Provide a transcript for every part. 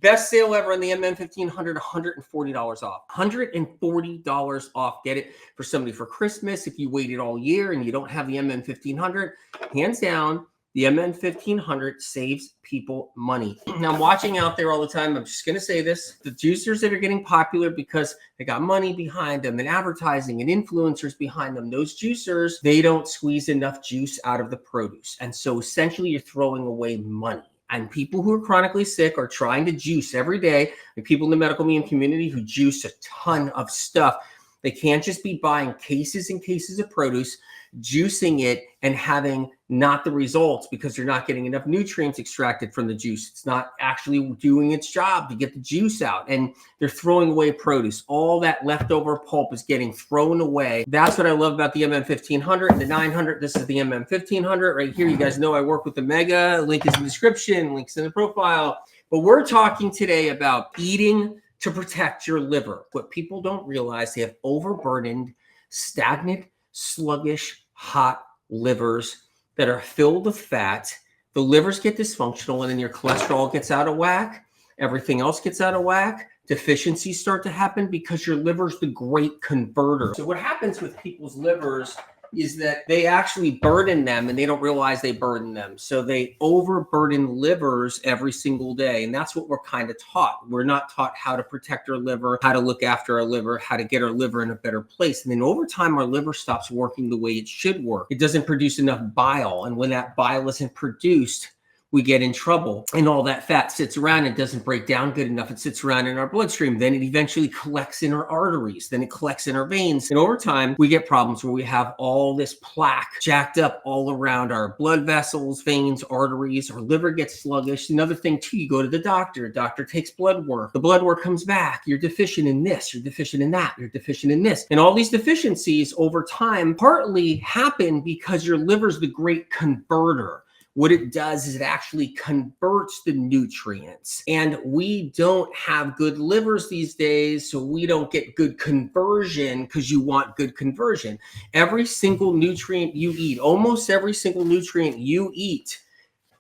Best sale ever on the MM1500, $140 off. $140 off. Get it for somebody for Christmas. If you waited all year and you don't have the MM1500, hands down, the MM1500 saves people money. Now, I'm watching out there all the time. I'm just going to say this. The juicers that are getting popular because they got money behind them and advertising and influencers behind them, those juicers, they don't squeeze enough juice out of the produce. And so essentially you're throwing away money. And people who are chronically sick are trying to juice every day. And people in the medical meme community who juice a ton of stuff. They can't just be buying cases and cases of produce, juicing it, and having not the results because you're not getting enough nutrients extracted from the juice. It's not actually doing its job to get the juice out. And they're throwing away produce. All that leftover pulp is getting thrown away. That's what I love about the MM1500 and the 900. This is the MM1500 right here. You guys know I work with the Mega. Link is in the description. Links in the profile. But we're talking today about eating to protect your liver. What people don't realize, they have overburdened, stagnant, sluggish, hot livers that are filled with fat. The livers get dysfunctional, and then your cholesterol gets out of whack. Everything else gets out of whack. Deficiencies start to happen because your liver's the great converter. So what happens with people's livers is that they actually burden them and they don't realize they burden them. So they overburden livers every single day. And that's what we're kind of taught. We're not taught how to protect our liver, how to look after our liver, how to get our liver in a better place. And then over time, our liver stops working the way it should work. It doesn't produce enough bile. And when that bile isn't produced, we get in trouble, and all that fat sits around and doesn't break down good enough. It sits around in our bloodstream. Then it eventually collects in our arteries. Then it collects in our veins. And over time, we get problems where we have all this plaque jacked up all around our blood vessels, veins, arteries. Our liver gets sluggish. Another thing too, you go to the doctor. Doctor takes blood work. The blood work comes back. You're deficient in this. You're deficient in that. You're deficient in this. And all these deficiencies over time partly happen because your liver's the great converter. What it does is it actually converts the nutrients. And we don't have good livers these days, so we don't get good conversion because you want good conversion. Every single nutrient you eat, almost every single nutrient you eat,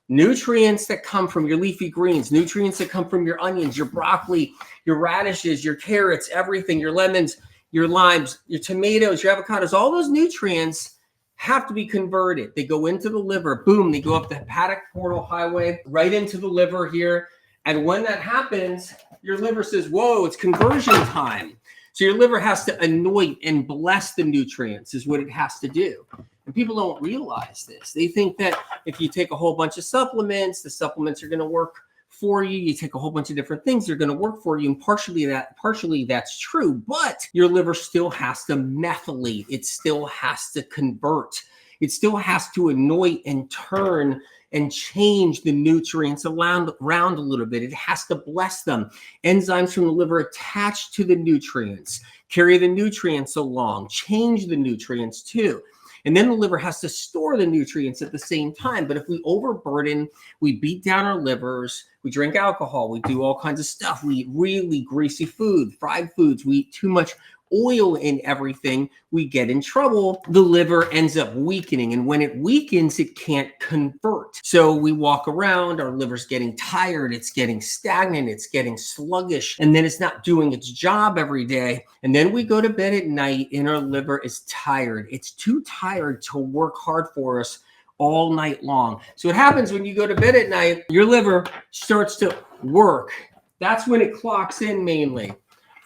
nutrients that come from your leafy greens, nutrients that come from your onions, your broccoli, your radishes, your carrots, everything, your lemons, your limes, your tomatoes, your avocados, all those nutrients have to be converted. They go into the liver, boom, they go up the hepatic portal highway, right into the liver here. And when that happens, your liver says, whoa, it's conversion time. So your liver has to anoint and bless the nutrients is what it has to do. And people don't realize this. They think that if you take a whole bunch of supplements, the supplements are going to work for you. You take a whole bunch of different things, they're going to work for you. And partially that's true, but your liver still has to methylate. It still has to convert. It still has to anoint and turn and change the nutrients around a little bit. It has to bless them. Enzymes from the liver attach to the nutrients, carry the nutrients along, change the nutrients too. And then the liver has to store the nutrients at the same time. But if we overburden, we beat down our livers, we drink alcohol, we do all kinds of stuff, we eat really greasy food, fried foods, we eat too much oil in everything, we get in trouble. The liver ends up weakening. And when it weakens, it can't convert. So we walk around, our liver's getting tired, it's getting stagnant, it's getting sluggish, and then it's not doing its job every day. And then we go to bed at night and our liver is tired. It's too tired to work hard for us all night long. So what happens when you go to bed at night, your liver starts to work. That's when it clocks in mainly.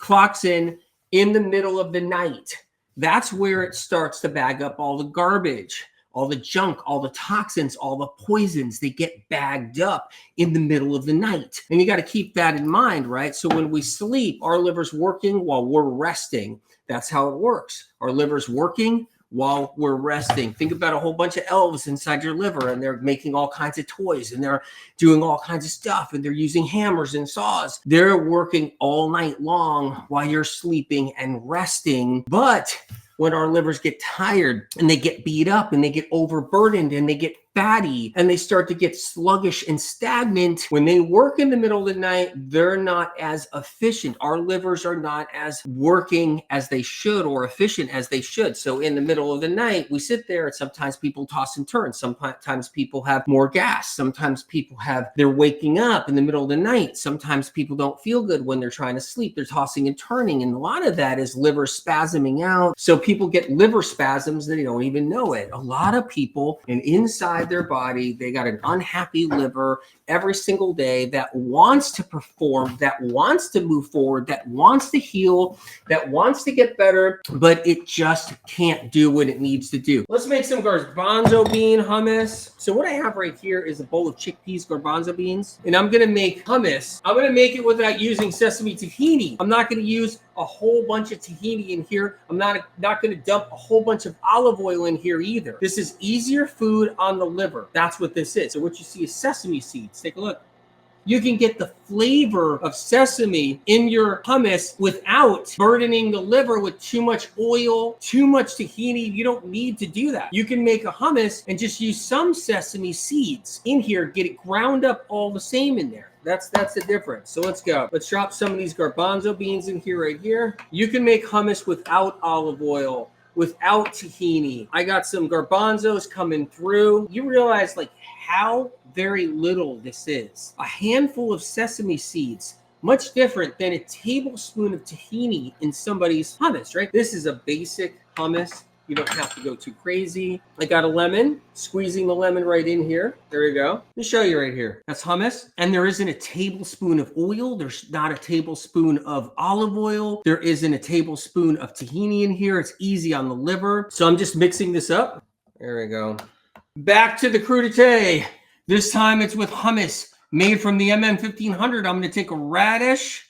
Clocks in the middle of the night. That's where it starts to bag up all the garbage, all the junk, all the toxins, all the poisons. They get bagged up in the middle of the night. And you got to keep that in mind, right? So when we sleep, our liver's working while we're resting. That's how it works. Our liver's working while we're resting. Think about a whole bunch of elves inside your liver, and they're making all kinds of toys, and they're doing all kinds of stuff, and they're using hammers and saws. They're working all night long while you're sleeping and resting. But when our livers get tired and they get beat up and they get overburdened and they get fatty and they start to get sluggish and stagnant. When they work in the middle of the night, they're not as efficient. Our livers are not as working as they should or efficient as they should. So in the middle of the night, we sit there and sometimes people toss and turn. Sometimes people have more gas. Sometimes people they're waking up in the middle of the night. Sometimes people don't feel good when they're trying to sleep. They're tossing and turning. And a lot of that is liver spasming out. So people get liver spasms that they don't even know it. A lot of people, and inside their body, they got an unhappy liver every single day that wants to perform, that wants to move forward, that wants to heal, that wants to get better, but it just can't do what it needs to do. Let's make some garbanzo bean hummus. So what I have right here is a bowl of chickpeas, garbanzo beans, and I'm gonna make hummus. I'm gonna make it without using sesame tahini. I'm not gonna use a whole bunch of tahini in here. I'm not going to dump a whole bunch of olive oil in here either. This is easier food on the liver. That's what this is. So what you see is sesame seeds. Take a look. You can get the flavor of sesame in your hummus without burdening the liver with too much oil, too much tahini. You don't need to do that. You can make a hummus and just use some sesame seeds in here, get it ground up all the same in there. That's the difference. So let's go. Let's drop some of these garbanzo beans in here right here. You can make hummus without olive oil, without tahini. I got some garbanzos coming through. You realize like how very little this is. A handful of sesame seeds, much different than a tablespoon of tahini in somebody's hummus, right? This is a basic hummus. You don't have to go too crazy. I got a lemon, squeezing the lemon right in here. There you go. Let me show you right here. That's hummus. And there isn't a tablespoon of oil. There's not a tablespoon of olive oil. There isn't a tablespoon of tahini in here. It's easy on the liver. So I'm just mixing this up. There we go. Back to the crudité. This time it's with hummus made from the MM 1500. I'm going to take a radish.